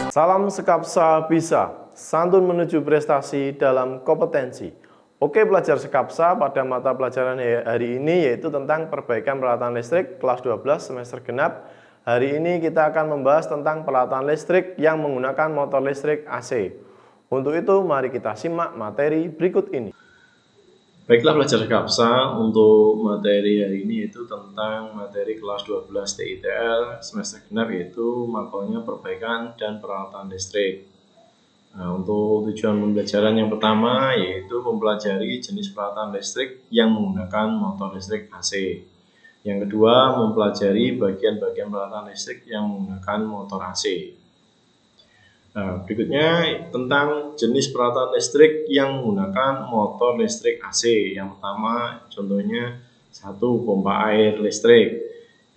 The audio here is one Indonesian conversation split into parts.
Salam Sekapsa Bisa, santun menuju prestasi dalam kompetensi. Oke pelajar Sekapsa, pada mata pelajaran hari ini yaitu tentang perbaikan peralatan listrik kelas 12 semester genap. Hari ini kita akan membahas tentang peralatan listrik yang menggunakan motor listrik AC. Untuk itu mari kita simak materi berikut ini. Baiklah pelajar Sekapsa, untuk materi hari ini yaitu tentang materi kelas 12 TITL semester genap, yaitu matkulnya perbaikan dan peralatan listrik. Nah, untuk tujuan pembelajaran yang pertama yaitu mempelajari jenis peralatan listrik yang menggunakan motor listrik AC. Yang kedua, mempelajari bagian-bagian peralatan listrik yang menggunakan motor AC. Nah, berikutnya tentang jenis peralatan listrik yang menggunakan motor listrik AC. Yang pertama contohnya 1. Pompa air listrik,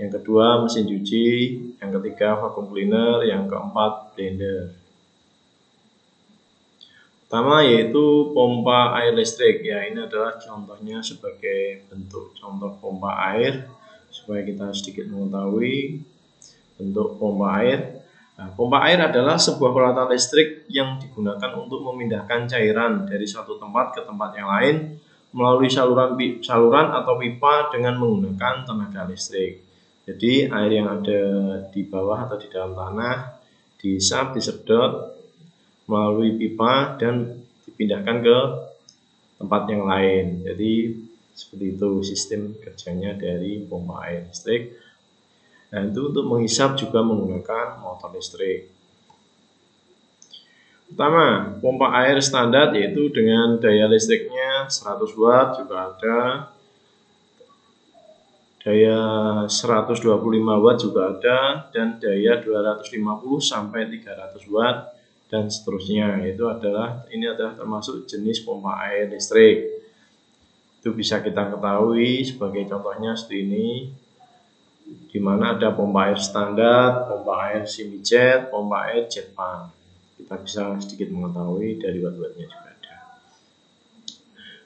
yang kedua mesin cuci, yang ketiga vacuum cleaner, yang keempat blender. Pertama yaitu pompa air listrik. Ya, ini adalah contohnya sebagai bentuk contoh pompa air supaya kita sedikit mengetahui bentuk pompa air. Nah, pompa air adalah sebuah peralatan listrik yang digunakan untuk memindahkan cairan dari suatu tempat ke tempat yang lain melalui saluran atau pipa dengan menggunakan tenaga listrik. Jadi air yang ada di bawah atau di dalam tanah diisap, disedot melalui pipa dan dipindahkan ke tempat yang lain. Jadi seperti itu sistem kerjanya dari pompa air listrik. Nah, itu untuk menghisap juga menggunakan motor listrik. Pertama, pompa air standar yaitu dengan daya listriknya 100 watt juga ada, daya 125 watt juga ada, dan daya 250 sampai 300 watt dan seterusnya. Ini adalah termasuk jenis pompa air listrik. Itu bisa kita ketahui sebagai contohnya seperti ini, di mana ada pompa air standar, pompa air semi jet, pompa air jet pump. Kita bisa sedikit mengetahui dari watt-wattnya juga ada.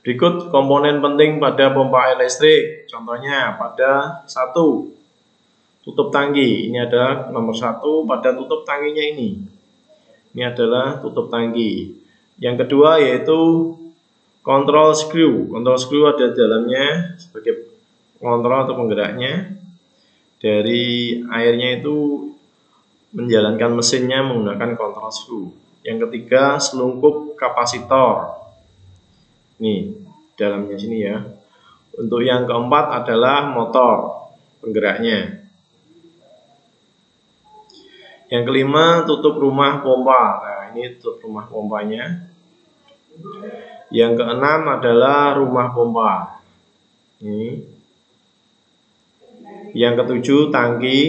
Berikut komponen penting pada pompa air listrik. Contohnya pada 1. Tutup tangki. Ini adalah nomor 1 pada tutup tangkinya ini. Ini adalah tutup tangki. Yang kedua yaitu kontrol screw. Kontrol screw ada di dalamnya sebagai kontrol atau penggeraknya. Dari airnya itu menjalankan mesinnya menggunakan kontrol screw. Yang ketiga, selungkup kapasitor. Nih, dalamnya sini ya. Untuk yang keempat adalah motor penggeraknya. Yang kelima, tutup rumah pompa. Nah, ini tutup rumah pompanya. Yang keenam adalah rumah pompa. Ini. Yang ketujuh, tangki.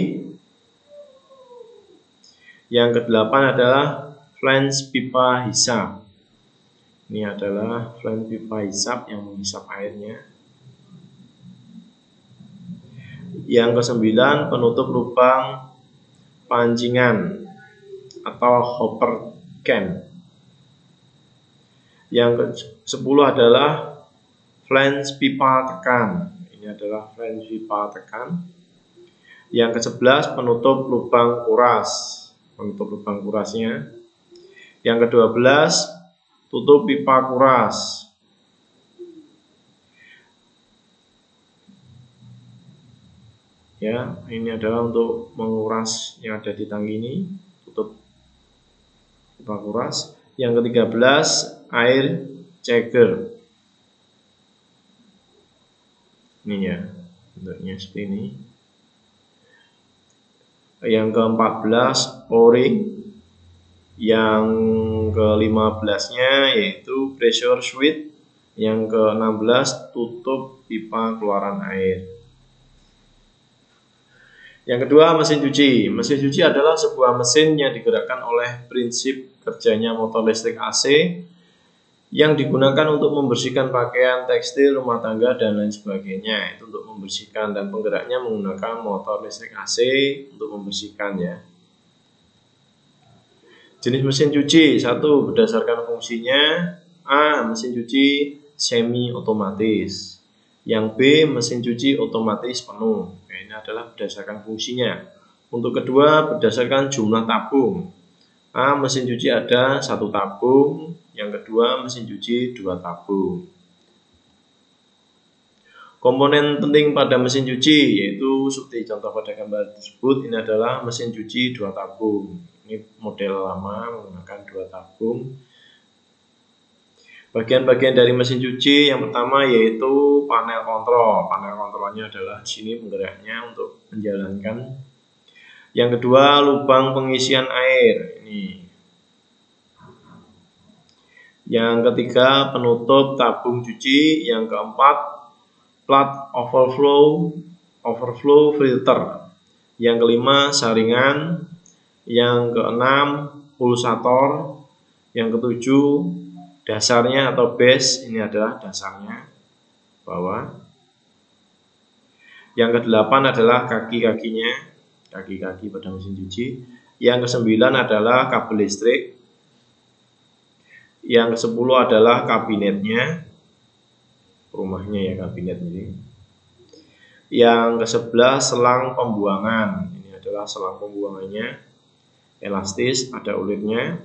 Yang kedelapan adalah flange pipa hisap. Ini adalah flange pipa hisap yang menghisap airnya. Yang kesembilan, penutup lubang pancingan atau hopper can. Yang ke-10 adalah flange pipa tekan. Ini adalah flange pipa tekan. Yang ke-11, penutup lubang kuras, penutup lubang kurasnya. Yang ke-12, tutup pipa kuras. Ya, ini adalah untuk menguras yang ada di tangki ini, tutup pipa kuras. Yang ke-13, air checker. Ini ya, bentuknya seperti ini. Yang ke-14, o-ring. Yang ke-15-nya yaitu pressure switch. Yang ke-16, tutup pipa keluaran air. Yang kedua, mesin cuci. Mesin cuci adalah sebuah mesin yang digerakkan oleh prinsip kerjanya motor listrik AC yang digunakan untuk membersihkan pakaian, tekstil, rumah tangga, dan lain sebagainya. Itu untuk membersihkan, dan penggeraknya menggunakan motor listrik AC untuk membersihkan ya. Jenis mesin cuci. 1. Berdasarkan fungsinya. A. Mesin cuci semi otomatis. Yang B. Mesin cuci otomatis penuh. Nah, ini adalah berdasarkan fungsinya. Untuk kedua, berdasarkan jumlah tabung. A. Mesin cuci ada 1 tabung, yang kedua mesin cuci 2 tabung. Komponen penting pada mesin cuci yaitu seperti contoh pada gambar tersebut, ini adalah mesin cuci 2 tabung. Ini model lama menggunakan 2 tabung. Bagian-bagian dari mesin cuci yang pertama yaitu panel kontrol. Panel kontrolnya adalah di sini penggeraknya untuk menjalankan. Yang kedua lubang pengisian air ini. Yang ketiga penutup tabung cuci. Yang keempat plat overflow filter. Yang kelima saringan. Yang keenam pulsator. Yang ketujuh dasarnya atau base, ini adalah dasarnya bawah. Yang kedelapan adalah kaki-kakinya, kaki-kaki pada mesin cuci. Yang kesembilan adalah kabel listrik. Yang kesepuluh adalah kabinetnya, rumahnya ya kabinet ini. Yang kesebelas selang pembuangan, ini adalah selang pembuangannya, elastis, ada ulitnya.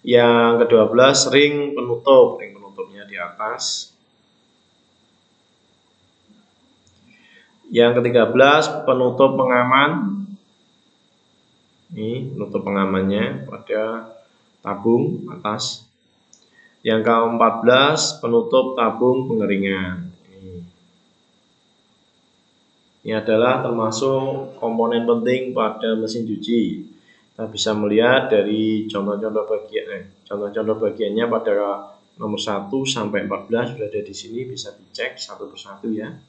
Yang ke-12 ring penutupnya di atas. Yang ke-13 penutup pengaman. Ini penutup pengamannya pada tabung atas. Yang ke-14 penutup tabung pengeringan. Ini adalah termasuk komponen penting pada mesin cuci. Kita bisa melihat dari contoh-contoh bagiannya pada nomor 1 sampai 14 sudah ada di sini, bisa dicek satu persatu ya.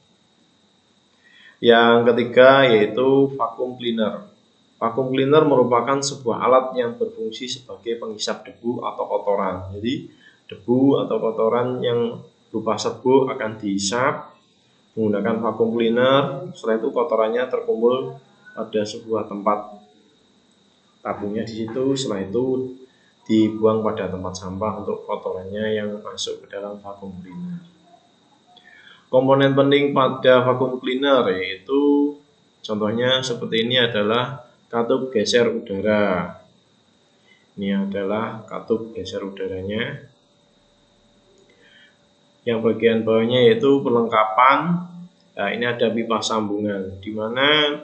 Yang ketiga yaitu vacuum cleaner. Vacuum cleaner merupakan sebuah alat yang berfungsi sebagai penghisap debu atau kotoran. Jadi debu atau kotoran yang berupa serbuk akan dihisap menggunakan vacuum cleaner. Setelah itu kotorannya terkumpul pada sebuah tempat. Tabungnya di situ, setelah itu dibuang pada tempat sampah untuk kotorannya yang masuk ke dalam vacuum cleaner. Komponen penting pada vacuum cleaner yaitu contohnya seperti ini adalah katup geser udara. Ini adalah katup geser udaranya. Yang bagian bawahnya yaitu perlengkapan. Nah, ini ada pipa sambungan, di mana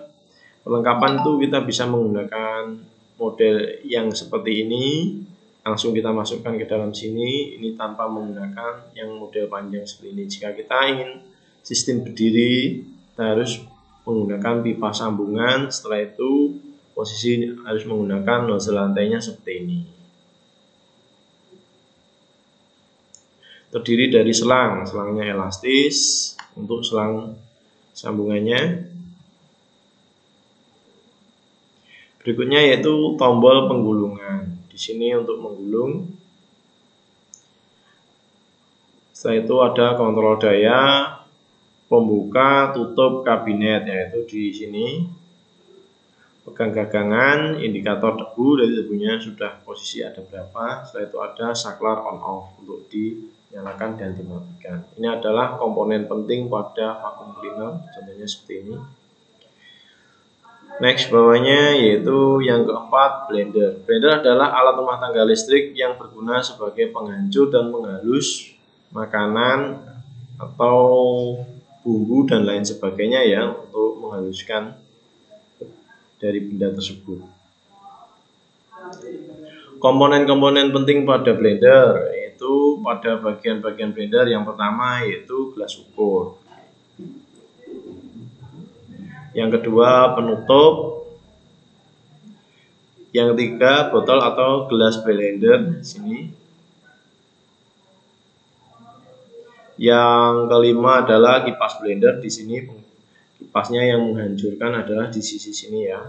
perlengkapan itu kita bisa menggunakan model yang seperti ini, langsung kita masukkan ke dalam sini, ini tanpa menggunakan yang model panjang seperti ini. Jika kita ingin sistem berdiri, kita harus menggunakan pipa sambungan. Setelah itu posisi harus menggunakan nozzle lantainya seperti ini. Terdiri dari selang, selangnya elastis untuk selang sambungannya. Berikutnya yaitu tombol penggulungan. Di sini untuk menggulung. Setelah itu ada kontrol daya, pembuka, tutup kabinet, yaitu di sini. Pegang gagangan, indikator debu, dari debunya sudah posisi ada berapa. Setelah itu ada saklar on off untuk dinyalakan dan dimatikan. Ini adalah komponen penting pada vacuum cleaner, contohnya seperti ini. Next bawahnya yaitu yang keempat blender. Blender adalah alat rumah tangga listrik yang berguna sebagai penghancur dan menghalus makanan atau bumbu dan lain sebagainya ya, untuk menghaluskan dari benda tersebut. Komponen-komponen penting pada blender yaitu pada bagian-bagian blender yang pertama yaitu gelas ukur. Yang kedua penutup. Yang ketiga botol atau gelas blender di sini. Yang kelima adalah kipas blender di sini. Kipasnya yang menghancurkan adalah di sisi sini ya.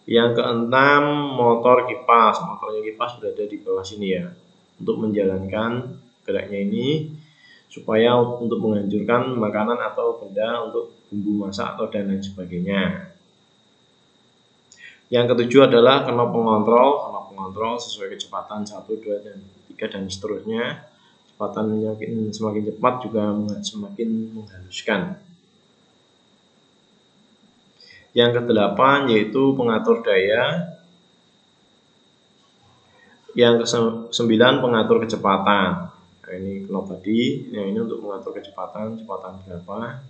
Yang keenam motor kipas. Motornya kipas berada di bawah sini ya, untuk menjalankan geraknya ini supaya untuk menghancurkan makanan atau benda untuk bumbu masak atau dan lain sebagainya. Yang ketujuh adalah knob pengontrol. Knob pengontrol sesuai kecepatan 1, 2, dan 3 dan seterusnya. Kecepatannya semakin cepat juga semakin menghaluskan. Yang kedelapan yaitu pengatur daya. Yang ke-9 pengatur kecepatan. Nah, ini knob tadi. Nah, ini untuk mengatur kecepatan berapa.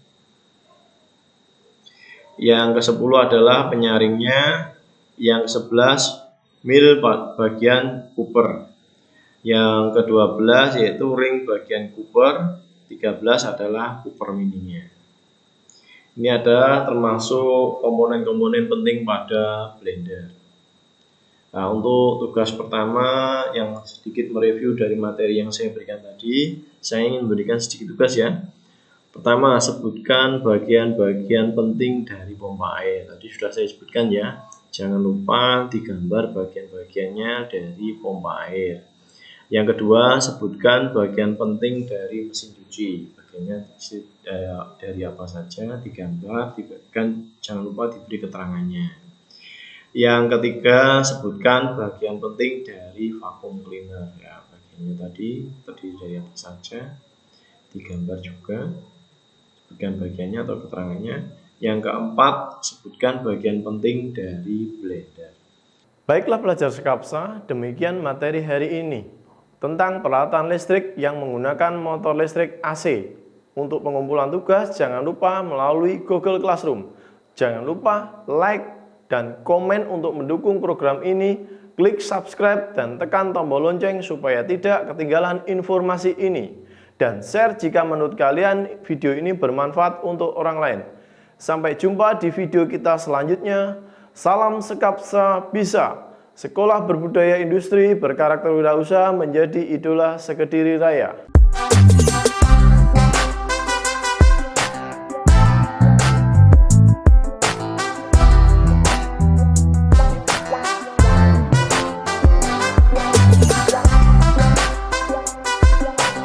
Yang ke-10 adalah penyaringnya. Yang ke-11 mil bagian Cooper. Yang ke-12 yaitu ring bagian Cooper. 13 adalah Cooper mininya. Ini ada termasuk komponen-komponen penting pada blender. Nah, untuk tugas pertama yang sedikit mereview dari materi yang saya berikan tadi, saya ingin memberikan sedikit tugas ya. Pertama, sebutkan bagian-bagian penting dari pompa air. Tadi sudah saya sebutkan ya. Jangan lupa digambar bagian-bagiannya dari pompa air. Yang kedua, sebutkan bagian penting dari mesin cuci. Bagiannya dari apa saja, digambar, jangan lupa diberi keterangannya. Yang ketiga, sebutkan bagian penting dari vacuum cleaner. Ya, bagiannya tadi terdiri dari apa saja, digambar juga, sebutkan bagiannya atau keterangannya. Yang keempat, sebutkan bagian penting dari blender. Baiklah pelajar Sekapsa, demikian materi hari ini tentang peralatan listrik yang menggunakan motor listrik AC. Untuk pengumpulan tugas, jangan lupa melalui Google Classroom. Jangan lupa like dan komen untuk mendukung program ini, klik subscribe dan tekan tombol lonceng supaya tidak ketinggalan informasi ini. Dan share jika menurut kalian video ini bermanfaat untuk orang lain. Sampai jumpa di video kita selanjutnya. Salam Sekapsa Bisa. Sekolah Berbudaya Industri berkarakter wirausaha menjadi idola sekediri raya.